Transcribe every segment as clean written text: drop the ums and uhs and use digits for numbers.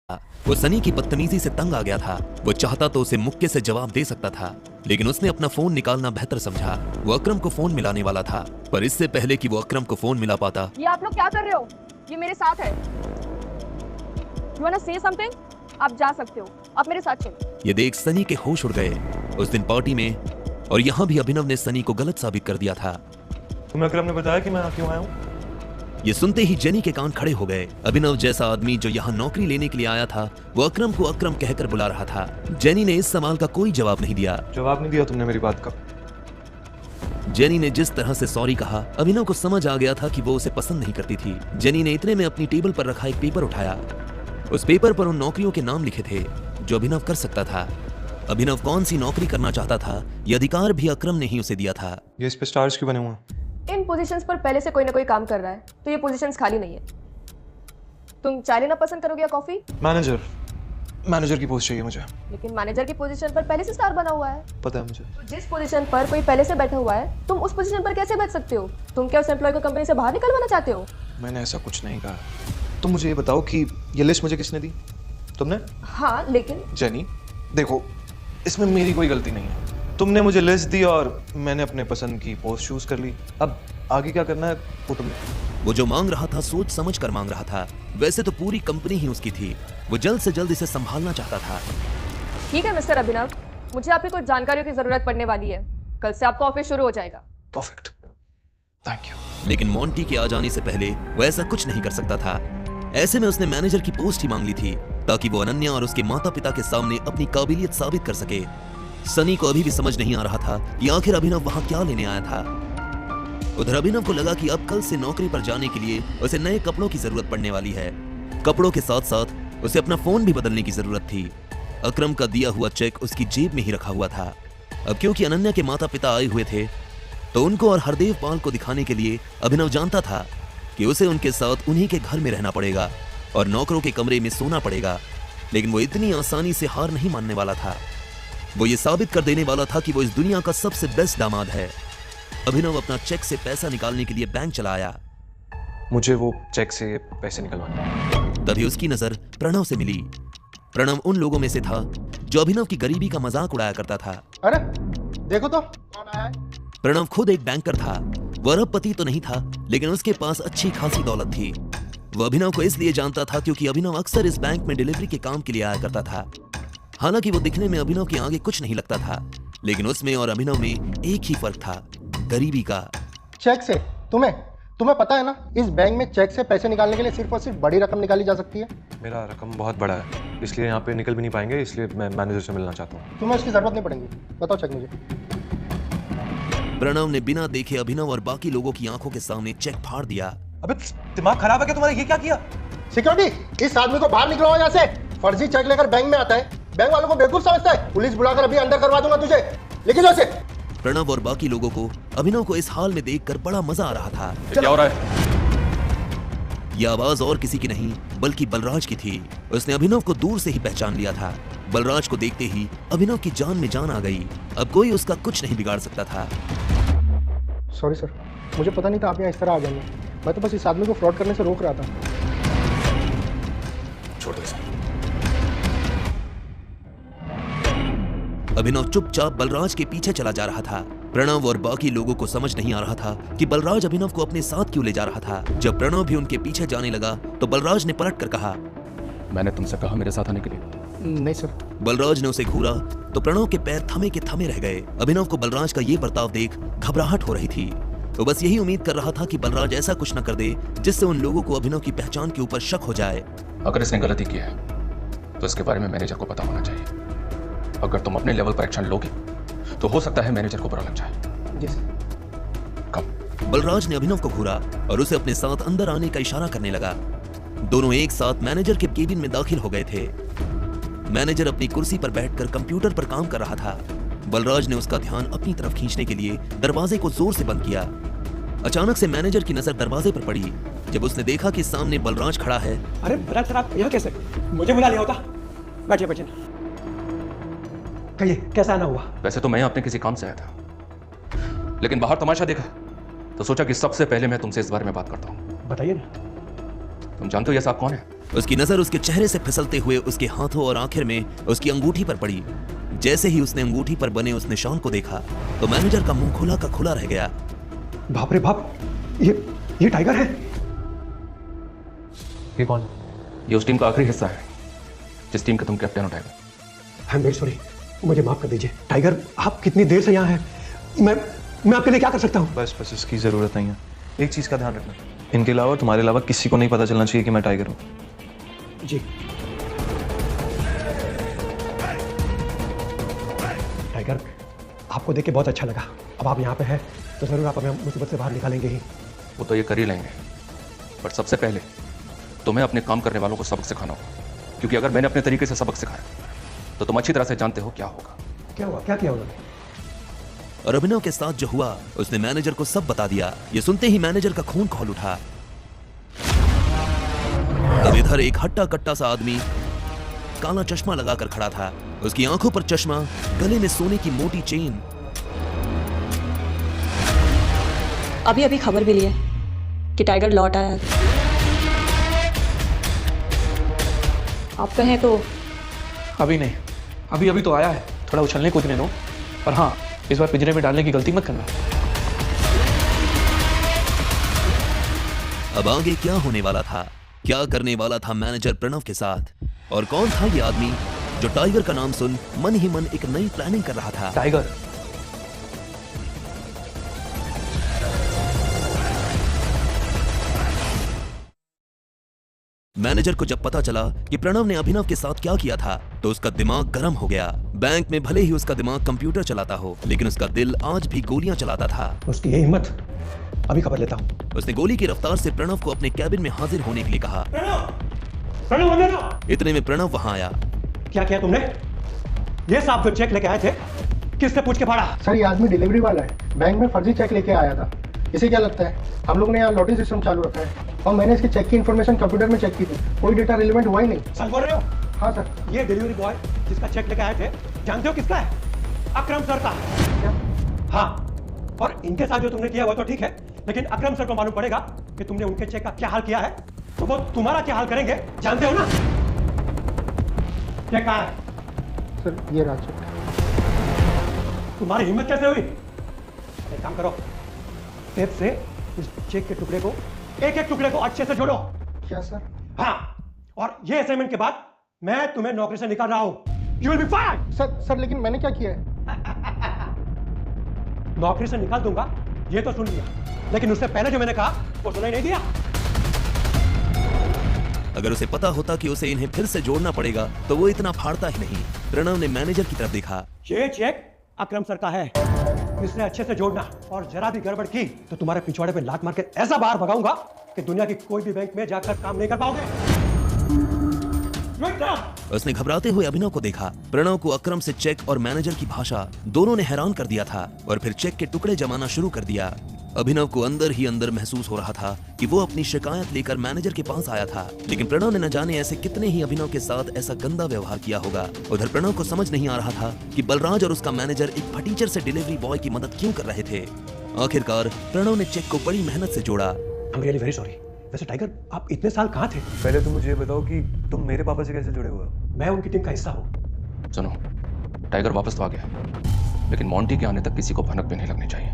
वो सनी की बदतमीजी से तंग आ गया था। वो चाहता तो उसे मुक्के से जवाब दे सकता था, लेकिन उसने अपना फोन निकालना बेहतर समझा। वो अकरम को फोन मिलाने वाला था, पर इससे पहले कि वो अकरम को फोन मिला पाता, ये आप लोग क्या कर रहे हो? ये मेरे साथ है। You wanna say something? आप जा सकते हो, आप मेरे साथ चलो। ये देख सनी के होश उड़ गए। उस दिन पार्टी में और यहाँ भी अभिनव ने सनी को गलत साबित कर दिया था। तुम्हें अकरम ने बताया कि मैं यहाँ क्यों आया हूँ? ये सुनते ही जेनी के कान खड़े हो गए। अभिनव जैसा आदमी जो यहाँ नौकरी लेने के लिए आया था, वो अकरम को अकरम कहकर बुला रहा था। जेनी ने इस सवाल का कोई जवाब नहीं दिया। जवाब नहीं दिया तुमने मेरी बात का। जेनी ने जिस तरह से सॉरी कहा, अभिनव को समझ आ गया था कि वो उसे पसंद नहीं करती थी। जेनी ने इतने में अपनी टेबल पर रखा एक पेपर उठाया। उस पेपर पर उन नौकरियों के नाम लिखे थे जो अभिनव कर सकता था। अभिनव कौन सी नौकरी करना चाहता था, ये अधिकार भी अकरम ने ही उसे दिया था। ये इस पे स्टार्स क्यों बने हुए हैं? इन पोजीशंस पर पहले से कोई ना कोई काम कर रहा है, तो ये पोजीशंस खाली नहीं है। तुम चाय लेना पसंद करोगे या कॉफी? मैनेजर की पोस्ट चाहिए मुझे। लेकिन मैनेजर की पोजीशन पर पहले से स्टार बना हुआ है। पता है मुझे। तो जिस पोजीशन पर कोई पहले से बैठा हुआ है, तुम उस पोजीशन पर कैसे बैठ सकते हो? तुम क्या उस एम्प्लॉय को कंपनी से बाहर निकलवाना चाहते हो? मैंने ऐसा कुछ नहीं कहा। तुम मुझे ये बताओ कि ये लिस्ट मुझे किसने दी? तुमने? हाँ, लेकिन जेनी, देखो, इसमें मेरी कोई गलती नहीं है। तुमने मुझे लिस्ट दी और मैंने अपने पसंद की पोस्ट चूज कर ली। अब आगे क्या करना है वो तुम। वो जो मांग रहा था सोच समझ कर मांग रहा था। वैसे तो पूरी कंपनी ही उसकी थी। वो जल्द से जल्द इसे संभालना चाहता था। ठीक है मिस्टर अभिनव, मुझे आपकी कुछ जानकारियों की जरूरत पड़ने वाली है। कल से आपका ऑफिस शुरू हो जाएगा। Perfect, thank you. लेकिन मॉन्टी के आ जाने से पहले वो ऐसा कुछ नहीं कर सकता था। ऐसे में उसने मैनेजर की पोस्ट ही मांग ली थी, ताकि वो अनन्या और उसके माता पिता के सामने अपनी काबिलियत साबित कर सके। सनी को अभी भी समझ नहीं आ रहा था कि आखिर अभिनव वहां क्या लेने आया था। उधर अभिनव को लगा कि अब कल से नौकरी पर जाने के लिए उसे नए कपड़ों की जरूरत पड़ने वाली है। कपड़ों के साथ साथ उसे अपना फोन भी बदलने की जरूरत थी। अकरम का दिया हुआ चेक उसकी जेब में ही रखा हुआ था। अब क्योंकि अनन्या के माता पिता आए हुए थे, तो उनको और हरदेव पाल को दिखाने के लिए अभिनव जानता था कि उसे उनके साथ उन्हीं के घर में रहना पड़ेगा और नौकरों के कमरे में सोना पड़ेगा। लेकिन वो इतनी आसानी से हार नहीं मानने वाला था। वो ये साबित कर देने वाला था कि वो इस दुनिया का सबसे बेस्ट दामाद है। अभिनव अपना चेक से पैसा निकालने के लिए बैंक चला आया। मुझे वो चेक से पैसे निकलवाने। तभी उसकी नजर प्रणव से मिली। प्रणव उन लोगों में से था जो अभिनव की गरीबी का मजाक उड़ाया करता था। अरे देखो तो कौन आया है। प्रणव खुद एक बैंकर था। वो अरबपति तो नहीं था, लेकिन उसके पास अच्छी खासी दौलत थी। वो अभिनव को इसलिए जानता था क्योंकि अभिनव अक्सर इस बैंक में डिलीवरी के काम के लिए आया करता था। हालांकि वो दिखने में अभिनव के आगे कुछ नहीं लगता था, लेकिन उसमें और अभिनव में एक ही फर्क था, गरीबी का। चेक से तुम्हें पता है ना, इस बैंक में चेक से पैसे निकालने के लिए सिर्फ और सिर्फ बड़ी रकम निकाली जा सकती है। मेरा रकम बहुत बड़ा है, इसलिए यहाँ पे निकल भी नहीं पाएंगे, इसलिए मैं मैनेजर से मिलना चाहता हूँ। तुम्हें उसकी जरूरत नहीं पड़ेगी। बताओ चेक मुझे। प्रणव ने बिना देखे अभिनव और बाकी लोगों की आंखों के सामने चेक फाड़ दिया। अबे दिमाग खराब है क्या तुम्हारा? ये क्या किया? सिक्योरिटी, इस आदमी को बाहर निकलवाओ यहाँ से। फर्जी चेक लेकर बैंक में आता है, बैंक वालों को बेवकूफ समझता है। पुलिस बुलाकर अभी अंदर करवा दूंगा तुझे। लेकिन जैसे प्रणव और बाकी लोगों को अभिनव को इस हाल में देखकर बड़ा मजा आ रहा था। क्या हो रहा है? यह आवाज और किसी की नहीं बल्कि बलराज की थी। उसने अभिनव को दूर से ही पहचान लिया था। बलराज को देखते ही अभिनव की जान में जान आ गई। अब कोई उसका कुछ नहीं बिगाड़ सकता था। सॉरी सर, मुझे पता नहीं था आप यहाँ इस तरह आ जाएंगे। मैं तो बस इस आदमी को फ्रॉड करने से रोक रहा था। छोड़ दो इसे। अभिनव चुपचाप बलराज के पीछे चला जा रहा था। प्रणव और बाकी लोगों को समझ नहीं आ रहा था कि बलराज अभिनव को अपने साथ क्यों ले जा रहा था। जब प्रणव भी उनके पीछे जाने लगा तो बलराज ने पलट कर कहा, मैंने तुमसे कहा मेरे साथ आने के लिए। नहीं सर। बलराज ने उसे घूरा तो प्रणव के पैर थमे के थमे रह गए। अभिनव को बलराज का ये बर्ताव देख घबराहट हो रही थी। तो बस यही उम्मीद कर रहा था कि बलराज ऐसा कुछ न कर दे जिससे उन लोगों को अभिनव की पहचान के ऊपर शक हो जाए। अगर इसने गलती की है तो इसके बारे में मैनेजर को पता होना चाहिए। अगर तुम अपने लेवल पर एक्शन लोगे तो हो सकता है मैनेजर को बुरा लग जाए। जी सर। कब? बलराज ने अभिनव को घूरा और उसे अपने साथ अंदर आने का इशारा करने लगा। दोनों एक साथ मैनेजर के केबिन में दाखिल हो गए थे। मैनेजर अपनी कुर्सी पर बैठकर कंप्यूटर पर काम कर रहा था। बलराज ने उसका ध्यान अपनी तरफ खींचने के लिए दरवाजे को जोर से बंद किया। अचानक से मैनेजर की नजर दरवाजे पर पड़ी। जब उसने देखा कि सामने बलराज खड़ा है। अरे बलराज सर, आप यहाँ कैसे? मुझे बुला लिया होता। बैठिए बैठिए। कहिए कैसा आना हुआ? वैसे तो मैं अपने किसी काम से आया था, लेकिन बाहर तमाशा देखा तो सोचा कि सबसे पहले मैं तुमसे इस बारे में बात करता हूँ। बताइए ना। तुम जानते हो ये साहब कौन है? उसकी नजर उसके चेहरे से फिसलते हुए उसके हाथों और आखिर में उसकी अंगूठी पर पड़ी। जैसे ही उसने अंगूठी पर बने उस निशान को देखा तो मैनेजर का मुंह खुला का खुला रह गया। बाप रे बाप, ये टाइगर है। ये कौन? ये उस टीम का आखिरी हिस्सा है जिस टीम का तुम कैप्टन हो tiger. I am very sorry, मुझे माफ कर दीजिए। टाइगर, आप कितनी देर से यहाँ हैं? मैं आपके लिए क्या कर सकता हूँ? बस इसकी जरूरत नहीं है। एक चीज का ध्यान रखना, इनके अलावा तुम्हारे अलावा किसी को नहीं पता चलना चाहिए कि मैं टाइगर हूँ। जी। टाइगर, आपको देख के बहुत अच्छा लगा। अब आप यहाँ पे हैं तो जरूर आप हमें मुसीबत से बाहर निकालेंगे ही। वो तो ये कर ही लेंगे, पर सबसे पहले तुम्हें अपने काम करने वालों को सबक सिखाना होगा, क्योंकि अगर मैंने अपने तरीके से सबक सिखाया तो तुम अच्छी तरह से जानते हो क्या होगा। क्या हुआ? क्या किया उन्होंने? और अभिनव के साथ जो हुआ उसने मैनेजर को सब बता दिया। ये सुनते ही मैनेजर का खून खौल उठा। तब इधर एक हट्टा कट्टा सा आदमी काला चश्मा लगाकर खड़ा था। उसकी आंखों पर चश्मा, गले में सोने की मोटी चेन। अभी अभी खबर मिली है कि टाइगर लौट आया है। आप कहें तो अभी नहीं, अभी तो आया है। थोड़ा उछलने कूदने दो, पर हाँ, इस बार पिंजरे में डालने की गलती मत करना। अब आगे क्या होने वाला था, क्या करने वाला था मैनेजर प्रणव के साथ, और कौन था ये आदमी जो टाइगर का नाम सुन मन ही मन एक नई प्लानिंग कर रहा था। टाइगर, मैनेजर को जब पता चला कि प्रणव ने अभिनव के साथ क्या किया था तो उसका दिमाग गर्म हो गया। बैंक में भले ही उसका दिमाग कंप्यूटर चलाता हो, लेकिन उसका दिल आज भी गोलियां चलाता था। उसकी ये हिम्मत, अभी खबर लेता हूँ। उसने गोली की रफ्तार से प्रणव को अपने कैबिन में हाजिर होने के लिए कहा। प्रणव अंदर आओ। इतने में प्रणव वहां आया। क्या किया तुमने? ये साहब जो चेक लेके आए थे, किसने पूछ के फाड़ा? सर, ये आदमी डिलीवरी वाला है, बैंक में फर्जी चेक लेके आया था। इसे क्या लगता है? हम लोग ने यहाँ लॉटरी सिस्टम चालू रखा है और मैंने इसके चेक की इन्फॉर्मेशन कंप्यूटर में चेक की थी, कोई डेटा रिलेवेंट हुआ ही नहीं। सच बोल रहे हो? हाँ सर। ये डिलीवरी बॉय जिसका चेक लेके आए थे, जानते हो किसका है? अकरम सर का। क्या? हाँ, और इनके साथ जो तुमने किया वो तो ठीक है, लेकिन अकरम सर को मालूम पड़ेगा कि तुमने उनके चेक का क्या हाल किया है, तो वो तुम्हारा क्या हाल करेंगे, जानते हो ना? चेक कहाँ है? सर, ये रहा चेक। तुम्हारी हिम्मत कैसे हुई? एक काम करो, टेप से इस चेक के टुकड़े को, एक एक टुकड़े को अच्छे से जोड़ो। क्या सर? हाँ, और ये असाइनमेंट के बाद मैं तुम्हें नौकरी से निकाल रहा हूं। You will be fired! Sir, लेकिन मैंने क्या किया है? नौकरी से निकाल दूंगा, ये तो सुन लिया, लेकिन उससे पहले जो मैंने कहा वो सुनाई नहीं दिया। अगर उसे पता होता कि उसे इन्हें फिर से जोड़ना पड़ेगा तो वो इतना फाड़ता ही नहीं। प्रणव ने मैनेजर की तरफ देखा। ये चेक अकरम सर का है, इसे अच्छे से जोड़ना, और जरा भी गड़बड़ की तो तुम्हारे पिछवाड़े पे लात मार के ऐसा बाहर भगाऊंगा कि दुनिया की कोई भी बैंक में जाकर काम नहीं कर पाओगे। उसने घबराते हुए अभिनव को देखा। प्रणव को अकरम से चेक और मैनेजर की भाषा दोनों ने हैरान कर दिया था, और फिर चेक के टुकड़े जमाना शुरू कर दिया। अभिनव को अंदर ही अंदर महसूस हो रहा था कि वो अपनी शिकायत लेकर मैनेजर के पास आया था, लेकिन प्रणव ने न जाने ऐसे कितने ही अभिनव के साथ ऐसा गंदा व्यवहार किया होगा। उधर प्रणव को समझ नहीं आ रहा था कि बलराज और उसका मैनेजर एक फटीचर से डिलीवरी बॉय की मदद क्यों कर रहे थे। आखिरकार प्रणव ने चेक को बड़ी मेहनत से जोड़ा। I'm really very sorry। वैसे टाइगर, आप इतने साल कहाँ थे? पहले तुम मुझे ये बताओ कि तुम मेरे पापा से कैसे जुड़े हुए हो? मैं उनकी टीम का हिस्सा हूँ। सुनो, टाइगर वापस तो आ गया, लेकिन मॉन्टी के आने तक किसी को भनक भी नहीं लगनी चाहिए,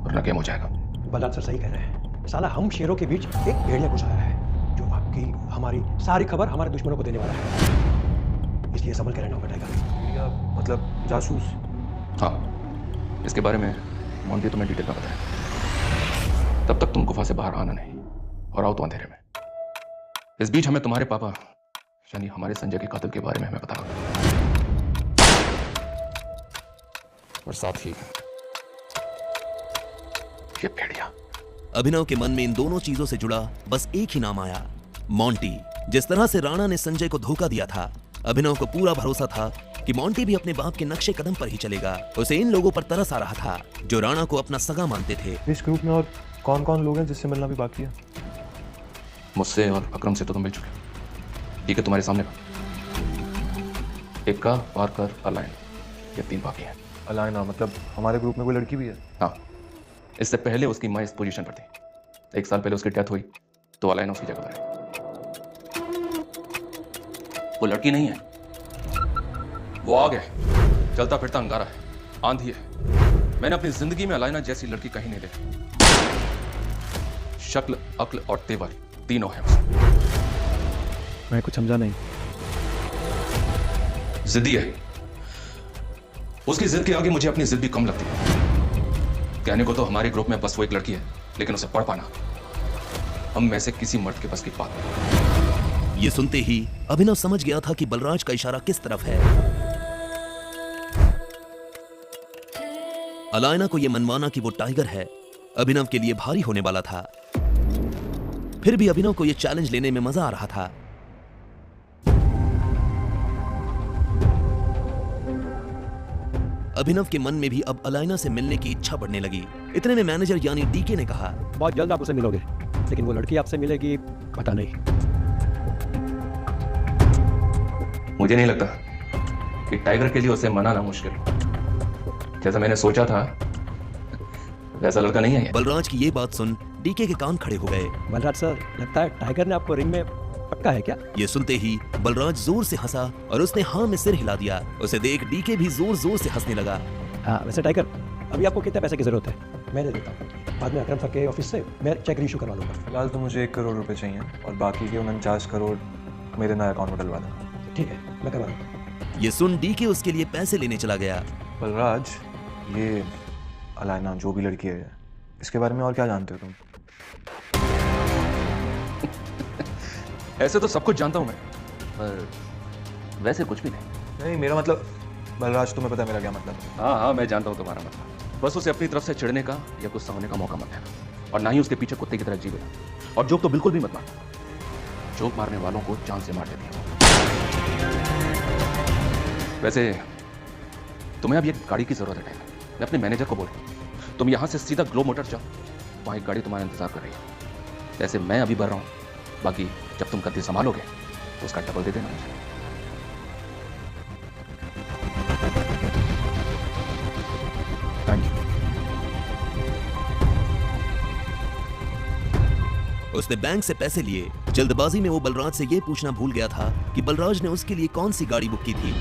वरना गेम हो जाएगा। बलराज सर सही कह रहे हैं। साला हम शेरों के बीच एक भेड़िया घुस आया है जो आपकी हमारी सारी खबर हमारे दुश्मनों को देने वाला है, इसलिए संभल के रहना होगा टाइगर। या मतलब जासूस? हाँ, इसके बारे में मॉन्टी तुम्हें डिटेल में बताया। तब तक तुम गुफा से बाहर आना नहीं, और आओ तो अंधेरे में। इस बीच हमें तुम्हारे पापा यानी हमारे संजय के कातिल के बारे में हमें पता होगा, और साथ ही ये भेड़िया। अभिनव के मन में इन दोनों चीजों से जुड़ा बस एक ही नाम आया, मॉन्टी। जिस तरह से राणा ने संजय को धोखा दिया था, अभिनव को पूरा भरोसा था कि मॉन्टी भी अपने बाप के नक्शे कदम पर ही चलेगा। उसे इन लोगों पर तरस आ रहा था जो राणा को अपना सगा मानते थे। इस ग्रुप में और कौन कौन लोग हैं जिससे मिलना भी बाकी है? मुझसे और अकरम से तो तुम मिल चुके, ठीक है, तुम्हारे सामने एक्का, पार्कर, अलाइन, ये 3 बाकी हैं। अलाइना मतलब हमारे ग्रुप में कोई लड़की भी है? हाँ, इससे पहले उसकी माँ इस पोजीशन पर थी। 1 साल पहले उसकी डेथ हुई तो अलाइना उसकी जगह पर है। वो लड़की नहीं है, वो आग है, चलता फिरता अंगारा है, आंधी है। मैंने अपनी जिंदगी में अलाइना जैसी लड़की कहीं नहीं देखी। शक्ल, अक्ल और तेवर तीनों है उसमें। मैं कुछ समझा नहीं। जिद्दी है, उसकी जिद के आगे मुझे अपनी जिद भी कम लगती है। कहने को तो हमारे ग्रुप में बस वो एक लड़की है, लेकिन उसे पढ़ पाना हम में से किसी मर्द के बस की बात नहीं। ये सुनते ही अभिनव समझ गया था कि बलराज का इशारा किस तरफ है। अलायना को यह मनवाना कि वो टाइगर है अभिनव के लिए भारी होने वाला था। फिर भी अभिनव को यह चैलेंज लेने में मजा आ रहा था। अभिनव के मन में भी अब अलायना से मिलने की इच्छा बढ़ने लगी। इतने में मैनेजर यानी डीके ने कहा, बहुत जल्द आप उसे मिलोगे, लेकिन वो लड़की आपसे मिलेगी पता नहीं। मुझे नहीं लगता कि टाइगर के लिए उसे मनाना मुश्किल। जैसा मैंने सोचा था वैसा लड़का नहीं है ये। बलराज की ये बात सुन डीके के कान खड़े हो गए। बलराज सर, लगता है टाइगर ने आपको रिंग में पक्का है क्या? ये सुनते ही बलराज जोर से हंसा और उसने हाँ में सिर हिला दिया। उसे देख डीके भी जोर जोर से हंसने लगा। हाँ, वैसे टाइगर, अभी आपको कितने पैसे की जरूरत है? मैं दे देता हूँ। बाद में अकरम सर के ऑफिस से मैं चेक इशू करवा लूँगा। फिलहाल तो मुझे 1 करोड़ रुपए चाहिए और बाकी के 49 करोड़ मेरे नए अकाउंट में डलवा देना। ठीक है, मैं करवा दूँगा। ये सुन डीके उसके लिए पैसे लेने चला गया। बलराज, ये अलायना जो भी लड़की है, इसके बारे में और क्या जानते हो तुम? ऐसे तो सब कुछ जानता हूं मैं, पर वैसे कुछ भी नहीं। नहीं, मेरा मतलब बलराज, तुम्हें पता है मेरा क्या मतलब है? हाँ, मैं जानता हूं तुम्हारा मतलब। बस उसे अपनी तरफ से चिढ़ने का या गुस्सा होने का मौका मत देना, और ना ही उसके पीछे कुत्ते की तरह जीवे। और जोक तो बिल्कुल भी मत मारना। जोक मारने वालों को जान से मार देती है। वैसे तुम्हें अब एक गाड़ी की जरूरत है। मैं अपने मैनेजर को बोल रहा हूं, तुम यहां से सीधा ग्लो मोटर जाओ, वहां एक गाड़ी तुम्हारा इंतजार कर रही है। ऐसे मैं अभी बढ़ रहा हूं, बाकी जब तुम गद्दी संभालोगे तो उसका डबल दे देना मुझे। Thank you. उसने बैंक से पैसे लिए। जल्दबाजी में वो बलराज से ये पूछना भूल गया था कि बलराज ने उसके लिए कौन सी गाड़ी बुक की थी।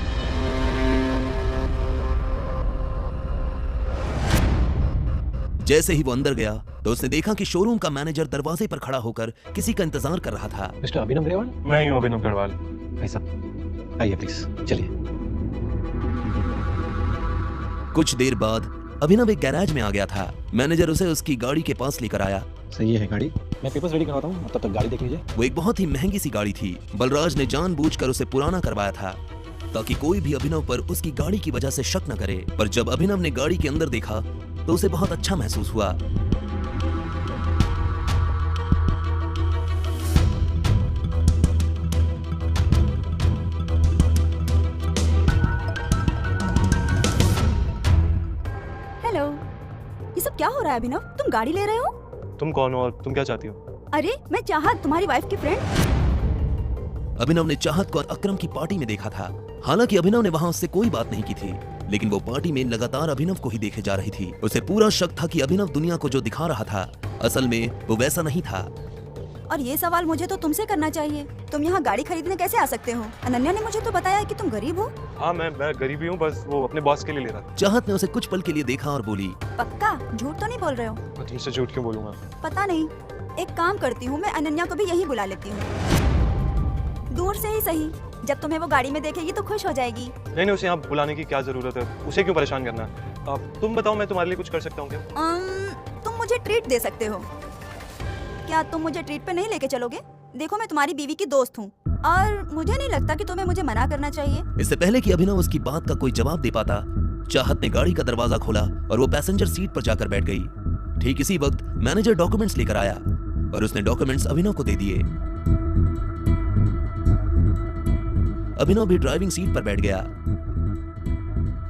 जैसे ही वो अंदर गया तो उसने देखा कि शोरूम का मैनेजर दरवाजे पर खड़ा होकर किसी का इंतजार कर रहा था। मिस्टर अभिनव रेवान? मैं ही हूँ अभिनव गढ़वाल। भाई साहब आइए प्लीज, चलिए। कुछ देर बाद अभिनव एक गैराज में आ गया था। मैनेजर उसे उसकी गाड़ी के पास लेकर आया। सही है गाड़ी, मैं पेपर्स रेडी करवाता हूँ, तब तक गाड़ी देख लीजिए। वो एक बहुत ही महंगी सी गाड़ी थी। बलराज ने जानबूझकर उसे पुराना करवाया था ताकि कोई भी अभिनव पर उसकी गाड़ी की वजह से शक न करे। पर जब अभिनव ने गाड़ी के अंदर देखा तो उसे बहुत अच्छा महसूस हुआ। हेलो, ये सब क्या हो रहा है अभिनव? तुम गाड़ी ले रहे हो? तुम कौन हो और तुम क्या चाहती हो? अरे मैं चाहत, तुम्हारी वाइफ की फ्रेंड। अभिनव ने चाहत को अकरम की पार्टी में देखा था। हालांकि अभिनव ने वहां उससे कोई बात नहीं की थी, लेकिन वो पार्टी में लगातार अभिनव को ही देखे जा रही थी। उसे पूरा शक था कि अभिनव दुनिया को जो दिखा रहा था असल में वो वैसा नहीं था। और ये सवाल मुझे तो तुमसे करना चाहिए, तुम यहाँ गाड़ी खरीदने कैसे आ सकते हो? अनन्या ने मुझे तो बताया कि तुम गरीब हो। हाँ, मैं गरीब ही हूँ, बस वो अपने बॉस के लिए ले रहा था। चाहत ने उसे कुछ पल के लिए देखा और बोली, पक्का झूठ तो नहीं बोल रहे हो? मैं तुमसे झूठ क्यों बोलूंगा? पता नहीं, एक काम करती हूँ, मैं अनन्या को भी यही बुला लेती हूँ। दूर से ही सही, जब तुम्हें वो गाड़ी में देखेगी तो खुश हो जाएगी। नहीं, उसे यहाँ बुलाने की क्या जरूरत है? उसे क्यों परेशान करना? तुम बताओ, मैं तुम्हारे लिए कुछ कर सकता हूँ क्या? तुम मुझे ट्रीट दे सकते हो। क्या तुम मुझे ट्रीट पे नहीं लेके चलोगे? देखो मैं तुम्हारी बीवी की दोस्त हूँ और मुझे नहीं लगता कि तुम्हें मुझे मना करना चाहिए। इससे पहले कि अभिनव उसकी बात का कोई जवाब दे पाता, चाहत ने गाड़ी का दरवाजा खोला और वो पैसेंजर सीट पर जाकर बैठ गई। ठीक इसी वक्त मैनेजर डॉक्यूमेंट्स लेकर आया और उसने डॉक्यूमेंट्स अभिनव को दे दिए। अभिनव भी ड्राइविंग सीट पर बैठ गया।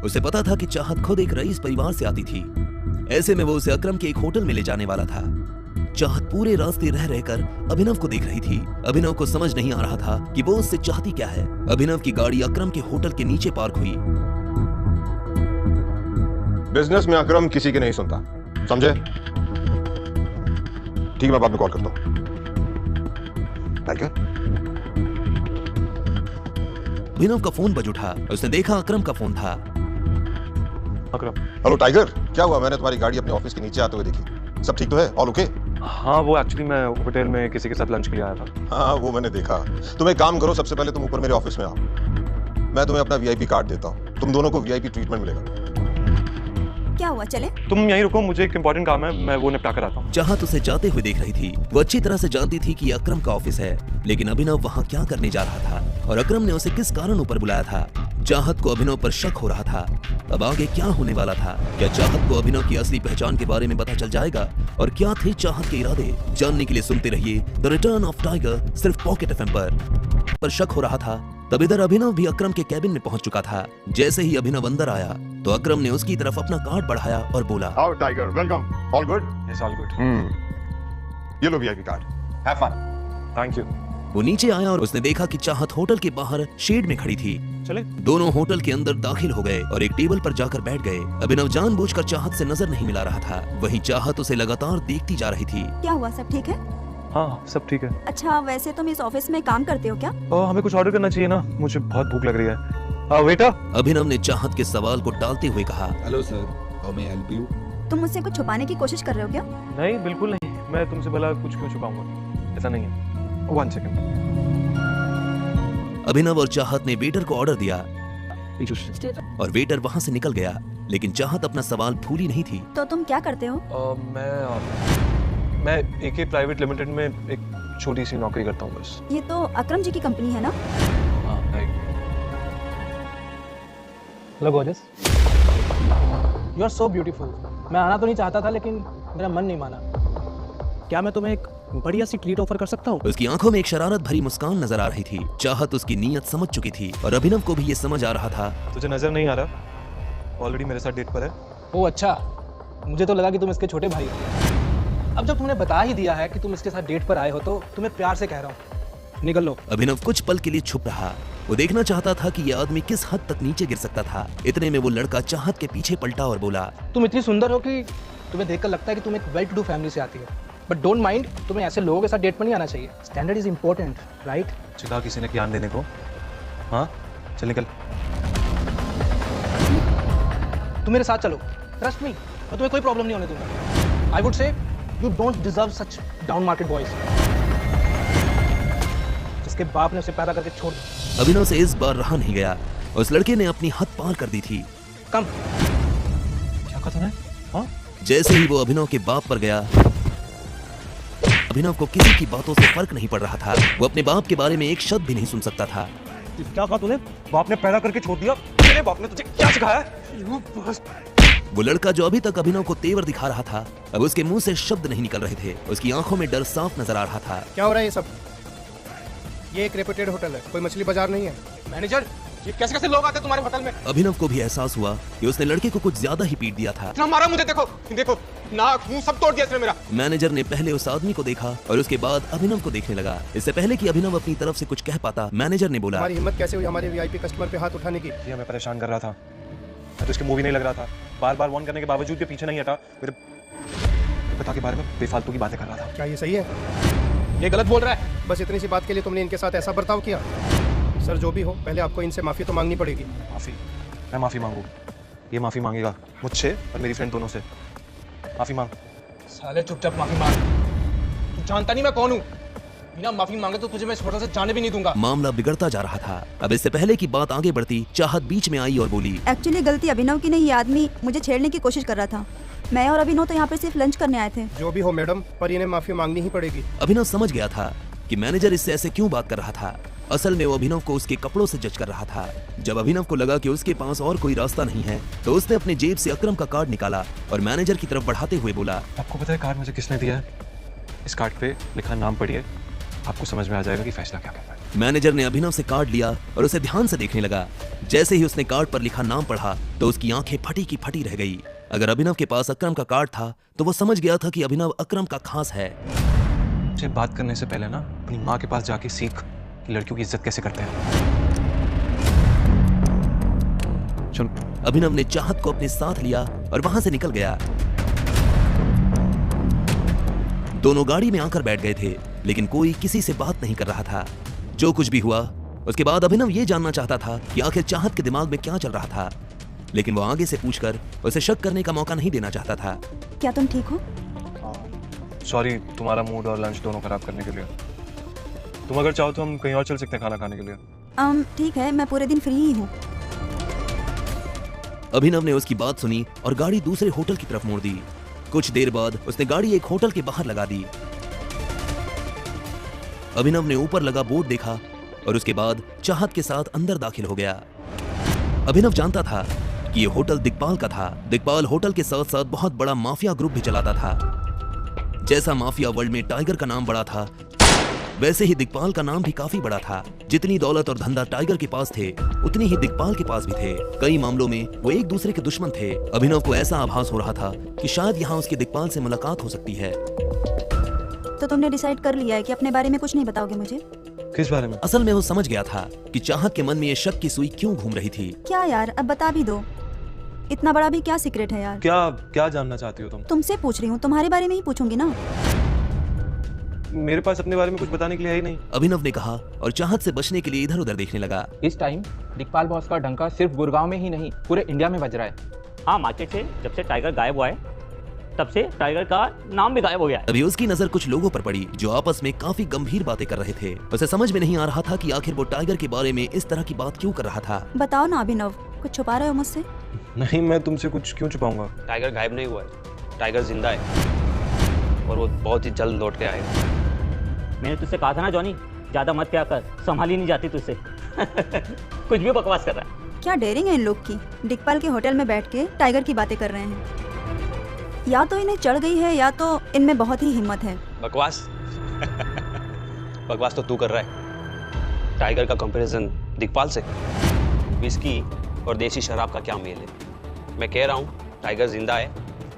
उसे पता था कि चाहत खुद एक रईस परिवार से आती थी। ऐसे में वो उसे अकरम के एक होटल में ले जाने वाला था। चाहत पूरे रास्ते रह रहकर अभिनव को देख रही थी। अभिनव को समझ नहीं आ रहा था कि वो उससे चाहती क्या है। अभिनव की गाड़ी अकरम के होटल के नीचे पार्क हुई। बिजनेस में अकरम किसी की नहीं सुनता, समझे? ठीक, मैं बाद में कॉल करता हूं। टाइगर, अभिनव का फोन बज उठा। उसने देखा अकरम का फोन था। अकरम। हेलो टाइगर, क्या हुआ? मैंने तुम्हारी गाड़ी अपने ऑफिस के नीचे आते हुए देखी। सब ठीक तो है? All okay? हाँ, वो एक्चुअली मैं होटल में किसी के साथ लंच के लिए आया था। हाँ, वो मैंने देखा। तुम एक काम करो, सबसे पहले तुम ऊपर मेरे ऑफिस में आओ। मैं तुम्हें अपना वीआईपी कार्ड देता हूँ। तुम दोनों को वीआईपी ट्रीटमेंट मिलेगा। क्या हुआ, चले? तुम यहीं रुको, मुझे एक इंपॉर्टेंट काम है, मैं वो निपटा कर आता हूँ। चाहत उसे जाते हुए देख रही थी। वो अच्छी तरह से जानती थी कि ये अकरम का ऑफिस है, लेकिन अभिनव वहाँ क्या करने जा रहा था और अकरम ने उसे किस कारण ऊपर बुलाया था। चाहत को अभिनव पर शक हो रहा था। अब आगे क्या होने वाला था? क्या चाहत को अभिनव की असली पहचान के बारे में पता चल जाएगा और क्या थे चाहत के इरादे? जानने के लिए सुनते रहिए द रिटर्न ऑफ टाइगर, सिर्फ पॉकेट एफएम पर शक हो रहा था तब इधर अभिनव भी अकरम के कैबिन में पहुंच चुका था। जैसे ही अभिनव अंदर आया तो अकरम ने उसकी तरफ अपना कार्ड बढ़ाया और बोला, आओ tiger, welcome. All good? Yes, all good. ये लो VIP card. Have fun. Thank you. वो नीचे आया और उसने देखा कि चाहत होटल के बाहर शेड में खड़ी थी। चले? दोनों होटल के अंदर दाखिल हो गए और एक टेबल पर जाकर बैठ गए। अभिनव जानबूझकर चाहत से नजर नहीं मिला रहा था, वहीं चाहत उसे लगातार देखती जा रही थी। क्या हुआ, सब ठीक है? हाँ, सब ठीक है। अच्छा, वैसे तुम इस ऑफिस में काम करते हो क्या? हमें कुछ ऑर्डर करना चाहिए ना, मुझे बहुत भूख लग रही है। वेटर। अभिनव ने चाहत के सवाल को टालते हुए कहा, hello sir, how may I help you? तुम मुझसे कुछ छुपाने की कोशिश कर रहे हो क्या? नहीं, बिल्कुल नहीं। मैं तुमसे भला कुछ क्यों छुपाऊंगा? ऐसा नहीं है। 1 सेकंड। अभिनव और चाहत ने वेटर को ऑर्डर दिया और वेटर वहां से निकल गया, लेकिन चाहत अपना सवाल भूली नहीं थी। तो तुम क्या करते हो? मैं एके प्राइवेट लिमिटेड में एक छोटी सी नौकरी करता हूँ बस। ये तो अकरम जी की कंपनी है ना? हाँ, right. Hello gorgeous, you are so beautiful. मैं आना तो नहीं चाहता था, लेकिन मेरा मन नहीं माना। क्या मैं तुम्हें एक बढ़िया सी ट्रीट ऑफर कर सकता हूँ? उसकी आंखों में एक शरारत भरी मुस्कान नजर आ रही थी। चाहत उसकी नीयत समझ चुकी थी और अभिनव को भी ये समझ आ रहा था। तुझे नजर नहीं आ रहा? ऑलरेडी मेरे साथ डेट पर है। ओह अच्छा, मुझे तो लगा कि तुम इसके छोटे भाई हो। अब जब तुमने बता ही दिया है कि तुम इसके साथ डेट पर आए हो, तो तुम्हें प्यार से कह रहा हूँ, निकल लो। अभिनव कुछ पल के लिए छुप रहा। वो देखना चाहता था कि ये आदमी किस हद तक नीचे गिर सकता था। इतने में वो लड़का चाहत के पीछे पलटा और बोला, तुम इतनी सुंदर हो कि तुम्हें देखकर लगता है कि तुम एक वेल टू डू फैमिली से आती हो, बट डोंट माइंड, तुम्हें ऐसे लोगों के साथ डेट पर नहीं आना चाहिए। Standard is important, right? चिल्ला किसी ने ज्ञान देने को? हाँ, चल निकल। तुम मेरे साथ चलो, ट्रस्ट मी, और तुम्हें कोई प्रॉब्लम नहीं होने दूंगा। I would say you don't deserve such down market boys, जिसके बाप ने उसे पैदा करके छोड़ दिया। अभिनव से इस बार रहा नहीं गया। उस लड़के ने अपनी हद पार कर दी थी। कम। क्या कहा तूने? हाँ? जैसे ही वो अभिनव के बाप पर गया, अभिनव को किसी की बातों से फर्क नहीं पड़ रहा था। वो अपने बाप के बारे में एक शब्द भी नहीं सुन सकता था। क्या कहा तूने? बाप ने पैदा करके छोड़ दिया? तेरे बाप ने तुझे क्या सिखाया? वो लड़का जो अभी तक अभिनव को तेवर दिखा रहा था, अब उसके मुंह से शब्द नहीं निकल रहे थे। उसकी आंखों में डर साफ नजर आ रहा था। क्या हो रहा है ये सब? ये एक रेपुटेड होटल है, कोई मछली बाजार नहीं है। मैनेजर, ये कैसे कैसे लोग आते तुम्हारे होटल में? अभिनव को भी एहसास हुआ कि उसने लड़के को कुछ ज्यादा ही पीट दिया था। इतना मारा मुझे, देखो देखो, नाक मुंह सब तोड़ दिया इसने मेरा। मैनेजर ने पहले उस आदमी को देखा और उसके बाद अभिनव को देखने लगा। इससे पहले कि अभिनव अपनी तरफ से कुछ कह पाता, मैनेजर ने बोला, हमारी हिम्मत कैसे हुई हमारे वीआईपी कस्टमर पे हाथ उठाने की? ये हमें परेशान कर रहा था। मैं तो इसकी मूवी नहीं लग रहा था। बार बार वार्न करने के बावजूद भी पीछे नहीं हटा। मेरे पिता के बारे में बेफालतू की बातें कर रहा था। क्या ये सही है? ये गलत बोल रहा है। बस इतनी सी बात के लिए तुमने इनके साथ ऐसा बर्ताव किया? सर, जो भी हो, पहले आपको इनसे माफी तो मांगनी पड़ेगी। माफी? मैं माफी मांगू? ये माफी मांगेगा मुझसे और मेरी फ्रेंड दोनों से। माफी मांग। साले चुपचाप माफी मांग। तू जानता नहीं मैं कौन हूँ। बिना माफी मांगे तो तुझे मैं इस होटल से जाने भी नहीं दूंगा। मामला बिगड़ता जा रहा था। अब इससे पहले कि बात आगे बढ़ती, चाहत बीच में आई और बोली, एक्चुअली गलती अभिनव की नहीं, ये आदमी मुझे छेड़ने की कोशिश कर रहा था। मैं और अभिनव तो यहाँ पे सिर्फ लंच करने आए थे। जो भी हो मैडम, पर इन्हें माफी मांगनी ही पड़ेगी। अभिनव समझ गया था कि मैनेजर इससे ऐसे क्यों बात कर रहा था। असल में वो अभिनव को उसके कपड़ों से जज कर रहा था। जब अभिनव को लगा कि उसके पास और कोई रास्ता नहीं है, तो उसने अपने जेब से अकरम का कार्ड निकाला और मैनेजर की तरफ बढ़ाते हुए बोला, आपको पता है कार्ड मुझे किसने दिया है? इस कार्ड पे लिखा नाम पढ़िए, आपको समझ में आ जाएगा कि फैसला क्या करना है। मैनेजर ने अभिनव से कार्ड लिया और उसे ध्यान से देखने लगा। जैसे ही उसने कार्ड पर लिखा नाम पढ़ा तो उसकी आंखें फटी की फटी रह गई। अगर अभिनव के पास अकरम का कार्ड था तो वो समझ गया था कि अभिनव अकरम का खास है। मुझे बात करने से पहले ना अपनी माँ के पास जाके सीख कि लड़कियों की इज्जत कैसे करते हैं। चल। अभिनव ने चाहत को अपने साथ लिया और वहां से निकल गया। दोनों गाड़ी में आकर बैठ गए थे, लेकिन कोई किसी से बात नहीं कर रहा था। जो कुछ भी हुआ उसके बाद अभिनव ये जानना चाहता था कि आखिर चाहत के दिमाग में क्या चल रहा था, लेकिन वो आगे से पूछकर उसे शक करने का मौका नहीं देना चाहता था। क्या तुम ठीक हो? सॉरी तुम्हारा मूड और लंच दोनों खराब करने के लिए। तुम अगर चाहो तो हम कहीं और चल सकते हैं खाना खाने के लिए। ठीक है, मैं पूरे दिन फ्री ही हूँ। अभिनव ने उसकी बात सुनी और गाड़ी दूसरे होटल की तरफ मोड़ दी। कुछ देर बाद उसने गाड़ी एक होटल के बाहर लगा दी। अभिनव ने ऊपर लगा बोर्ड देखा और उसके बाद चाहत के साथ अंदर दाखिल हो गया। अभिनव जानता था कि यह होटल दिग्पाल का था। दिग्पाल होटल के साथ साथ बहुत बड़ा माफिया ग्रुप भी चलाता था। जैसा माफिया वर्ल्ड में टाइगर का नाम बड़ा था, वैसे ही दिग्पाल का नाम भी काफी बड़ा था। जितनी दौलत और धंधा टाइगर के पास थे, उतनी ही दिग्पाल के पास भी थे। कई मामलों में वो एक दूसरे के दुश्मन थे। अभिनव को ऐसा आभास हो रहा था कि शायद यहाँ उसके दिग्पाल से मुलाकात हो सकती है। तो तुमने डिसाइड कर लिया है कि अपने बारे में कुछ नहीं बताओगे मुझे? किस बारे में? असल में वो समझ गया था कि चाहत के मन में ये शक की सुई क्यों घूम रही थी। क्या यार, अब बता भी दो। इतना बड़ा भी क्या सीक्रेट है यार? क्या जानना चाहती हो तुम? तुमसे पूछ रही हूँ, तुम्हारे बारे में ही पूछूंगी ना। मेरे पास अपने बारे में कुछ बताने के लिए है ही नहीं, अभिनव ने कहा और चाहत से बचने के लिए इधर उधर देखने लगा। इस टाइम दिग्पाल बॉस का डंका सिर्फ गुड़गांव में ही नहीं, पूरे इंडिया में बज रहा है। हाँ, मार्केट से जब से टाइगर गायब हुआ है, तब से टाइगर का नाम भी गायब हो गया है। अभी उसकी नजर कुछ लोगों पर पड़ी जो आपस में काफी गंभीर बातें कर रहे थे। उसे समझ में नहीं आ रहा था कि आखिर वो टाइगर के बारे में इस तरह की बात क्यों कर रहा था। बताओ ना अभिनव, कुछ छुपा रहे हो मुझसे? नहीं, मैं तुमसे कुछ क्यों छुपाऊंगा। टाइगर गायब नहीं हुआ है, टाइगर जिंदा है और वो बहुत ही जल्द लौट के आएगा। मैंने तुझसे कहा था ना जॉनी, ज्यादा मत क्या कर, संभाली नहीं जाती तुझसे। कुछ भी बकवास कर रहा है। क्या डेयरिंग है इन लोग की। दिग्पाल के होटल में बैठ के टाइगर की बातें कर रहे हैं। या तो इन्हें चढ़ गई है या तो इनमें बहुत ही हिम्मत है। बकवास बकवास तो तू कर रहा है। टाइगर का कंपैरिजन दिग्पाल से? विस्की और देसी शराब का क्या मेल है? मैं कह रहा हूँ टाइगर जिंदा है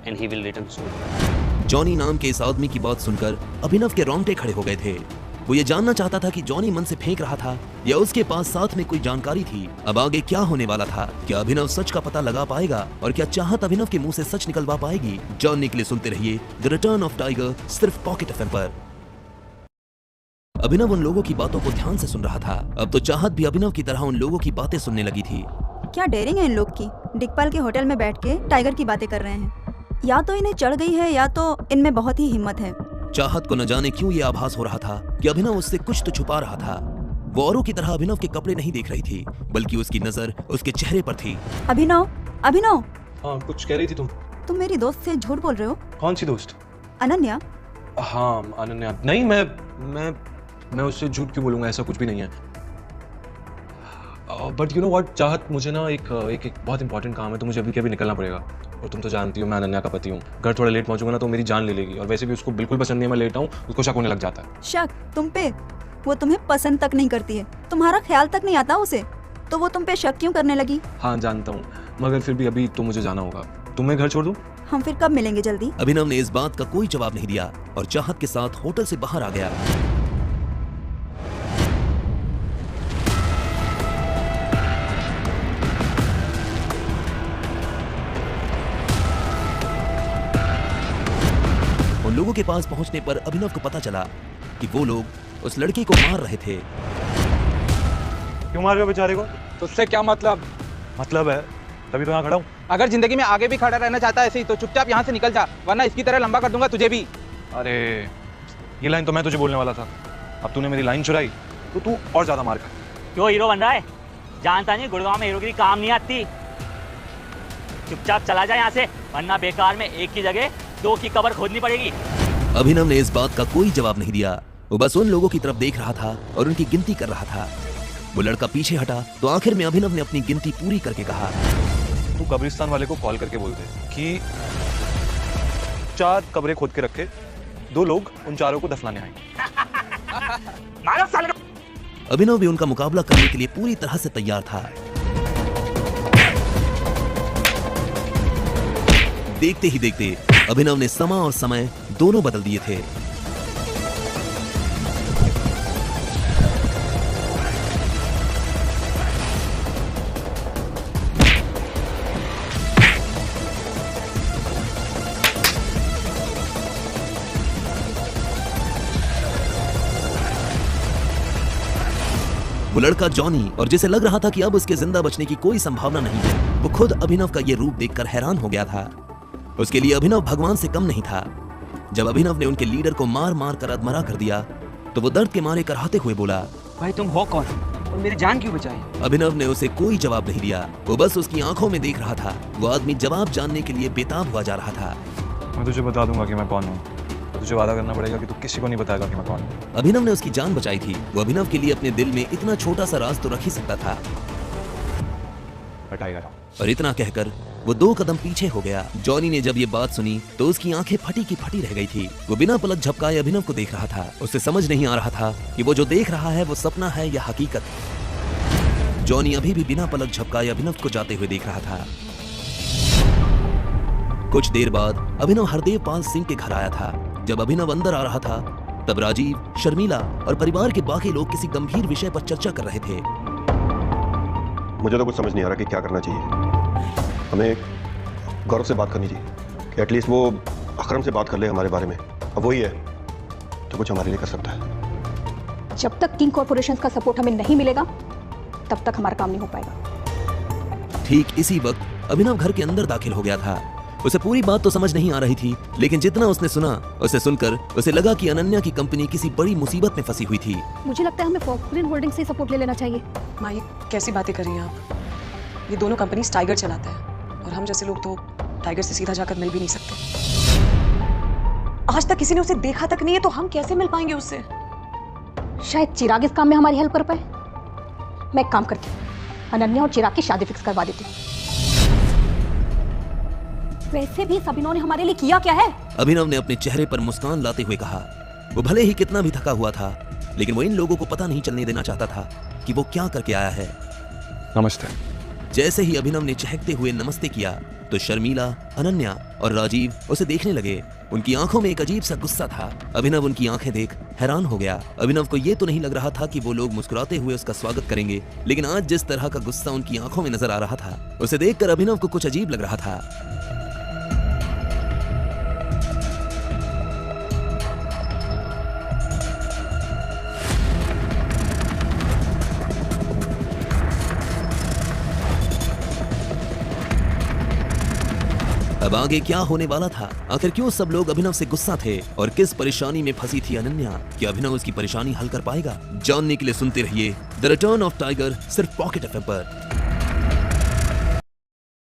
and he will return soon. Johnny नाम के इस आदमी की बात सुनकर अभिनव के रोंगटे खड़े हो गए थे। वो ये जानना चाहता था कि जॉनी मन से फेंक रहा था या उसके पास साथ में कोई जानकारी थी। अब आगे क्या होने वाला था? क्या अभिनव सच का पता लगा पाएगा और क्या चाहत अभिनव के मुंह से सच निकलवा पाएगी? जानने के लिए सुनते रहिए द रिटर्न ऑफ टाइगर, सिर्फ पॉकेट एफएम पर। अभिनव उन लोगों की बातों को ध्यान से सुन रहा था। अब तो चाहत भी अभिनव की तरह उन लोगों की बातें सुनने लगी थी। क्या डेयरिंग है इन लोग की। दिग्पाल के होटल में बैठ के टाइगर की बातें कर रहे हैं। या तो इन्हें चढ़ गई है या तो इनमें बहुत ही हिम्मत है। चाहत को न जाने क्यों ये आभास हो रहा था कि अभिनव उससे कुछ तो छुपा रहा था। वो औरों की तरह अभिनव के कपड़े नहीं देख रही थी, बल्कि उसकी नजर उसके चेहरे पर थी। अभिनव, अभिनव। हाँ, कुछ कह रही थी तुम मेरी दोस्त से झूठ बोल रहे हो। कौन सी दोस्त? अनन्या। हाँ, अनन्या। नहीं, मैं उससे झूठ क्यों बोलूंगा, ऐसा कुछ भी नहीं है। बट यू नो व्हाट चाहत, मुझे ना एक बहुत इंपॉर्टेंट काम है, तो मुझे अभी के अभी निकलना पड़ेगा। और तुम तो जानती हो मैं अनन्या का पति हूँ। घर थोड़ा लेट पहुंचूंगा ना तो मेरी जान ले लेगी, और वैसे भी उसको बिल्कुल पसंद नहीं है मैं लेट आऊँ, उसको शक होने लग जाता है। शक तुम पे? वो तुम्हें पसंद तक नहीं करती है, तुम्हारा ख्याल तक नहीं आता उसे, तो वो तुम पे शक क्यों करने लगी? हाँ जानता हूँ, मगर फिर भी अभी तो मुझे जाना होगा। तुम्हें घर छोड़ दूँ? हम फिर कब मिलेंगे जल्दी? अभिनव ने इस बात का कोई जवाब नहीं दिया और चाहत के साथ होटल से बाहर आ गया। उन लोगों के पास पहुंचने पर अभिनव को पता चला कि वो लोग उस लड़के को मार रहे थे। क्यों मार रहे हो बेचारे को? तो उससे क्या मतलब? मतलब है तभी तो यहाँ खड़ा हूँ। अगर जिंदगी में आगे भी खड़ा रहना चाहता है ऐसे ही, तो चुपचाप यहाँ से निकल जा, वरना इसकी तरह लंबा कर दूंगा तुझे भी। अरे ये लाइन तो मैं तुझे बोलने वाला था, अब तूने मेरी लाइन चुराई तो तू और ज्यादा मार खा। क्यों हीरो बन रहा है? जानता नहीं गुड़गांव में हीरोगिरी काम नहीं आती। चुपचाप चला जा यहाँ से, वरना बेकार में एक की जगह दो की कब्र खोदनी पड़ेगी। अभिनव ने इस बात का कोई जवाब नहीं दिया। वो बस उन लोगों की तरफ देख रहा था और उनकी गिनती कर रहा था। वो लड़का पीछे हटा तो आखिर में अभिनव ने अपनी गिनती पूरी करके कहा, तू कब्रिस्तान वाले को कॉल करके बोलते कि 4 कब्रें खोद के रखे, 2 लोग उन चारों को दफनाने आए। मारो साले। अभिनव भी उनका मुकाबला करने के लिए पूरी तरह से तैयार था। देखते ही देखते अभिनव ने समा और समय दोनों बदल दिए थे। वो वो लड़का जॉनी, और जिसे लग रहा था कि अब उसके जिंदा बचने की कोई संभावना नहीं है, वो खुद अभिनव का ये रूप देखकर हैरान हो गया था। उसके लिए अभिनव भगवान से कम नहीं था। जब अभिनव ने उनके लीडर को मार मार कर अधमरा कर दिया तो वो दर्द के मारे कराहते हुए बोला, भाई तुम हो कौन और मेरी जान क्यों बचाई? अभिनव ने उसे कोई जवाब नहीं दिया। वो बस उसकी आंखों में देख रहा था। वो आदमी जवाब जानने के लिए बेताब हुआ जा रहा था। मैं तुझे बता दूंगा कि मैं कौन हूँ। तुझे वादा करना पड़ेगा कि तू किसी को नहीं बताएगा कि मैं कौन हूँ। अभिनव ने उसकी जान बचाई थी। वो अभिनव के लिए अपने दिल में इतना छोटा सा राज तो रख ही सकता था। टाइगर। और इतना कहकर वो 2 कदम पीछे हो गया। जॉनी ने जब ये बात सुनी तो उसकी आंखें फटी की फटी रह गई थी। वो बिना पलक झपकाए अभिनव को देख रहा था। उसे समझ नहीं आ रहा था कि वो जो देख रहा है वो सपना है या हकीकत। जॉनी अभी भी बिना पलक झपकाए अभिनव को जाते हुए देख रहा था। कुछ देर बाद अभिनव हरदेव पाल सिंह के घर आया था। जब अभिनव अंदर आ रहा था तब राजीव, शर्मिला और परिवार के बाकी लोग किसी गंभीर विषय पर चर्चा कर रहे थे। मुझे तो कुछ समझ नहीं आ रहा कि क्या करना चाहिए। हमें गौरव से बात करनी चाहिए कि एटलीस्ट वो अकरम से बात कर ले हमारे बारे में। अब वही है तो कुछ हमारे लिए कर सकता है। जब तक किंग कॉर्पोरेशन का सपोर्ट हमें नहीं मिलेगा तब तक हमारा काम नहीं हो पाएगा। ठीक इसी वक्त अभिनव घर के अंदर दाखिल हो गया था। उसे पूरी बात तो समझ नहीं आ रही थी, लेकिन जितना उसने सुना उसे सुनकर उसे लगा कि अनन्या की कंपनी किसी बड़ी मुसीबत में फंसी हुई थी। मुझे लगता है हमें फॉक्सग्रीन होल्डिंग से सपोर्ट ले लेना चाहिए। माँ, ये कैसी बातें कर रही हैं आप? ये दोनों कंपनीज टाइगर चलाता है और हम जैसे लोग तो टाइगर से सीधा जाकर मिल भी नहीं सकते। आज तक किसी ने उसे देखा तक नहीं है, तो हम कैसे मिल पाएंगे उससे? शायद चिराग इस काम में हमारी हेल्प कर पाए। मैं एक काम करती हूँ, अनन्या और चिराग की शादी फिक्स करवा देती हूँ। वैसे भी अभिनव ने हमारे लिए किया क्या है? अभिनव ने अपने चेहरे पर मुस्कान लाते हुए कहा। वो भले ही कितना भी थका हुआ था, लेकिन वो इन लोगों को पता नहीं चलने देना चाहता था कि वो क्या करके आया है। नमस्ते। जैसे ही अभिनव ने चहकते हुए नमस्ते किया तो शर्मिला, अनन्या और राजीव उसे देखने लगे। उनकी आंखों में एक अजीब सा गुस्सा था। अभिनव उनकी आंखें देख हैरान हो गया। अभिनव को ये तो नहीं लग रहा था कि वो लोग मुस्कुराते हुए उसका स्वागत करेंगे, लेकिन आज जिस तरह का गुस्सा उनकी आंखों में नजर आ रहा था, उसे देखकर अभिनव को कुछ अजीब लग रहा था। अब आगे क्या होने वाला था? आखिर क्यों सब लोग अभिनव से गुस्सा थे और किस परेशानी में फंसी थी अनन्या? क्या अभिनव उसकी परेशानी हल कर पाएगा? जानने के लिए सुनते रहिए द रिटर्न ऑफ टाइगर, सिर्फ पॉकेट एफएम पर।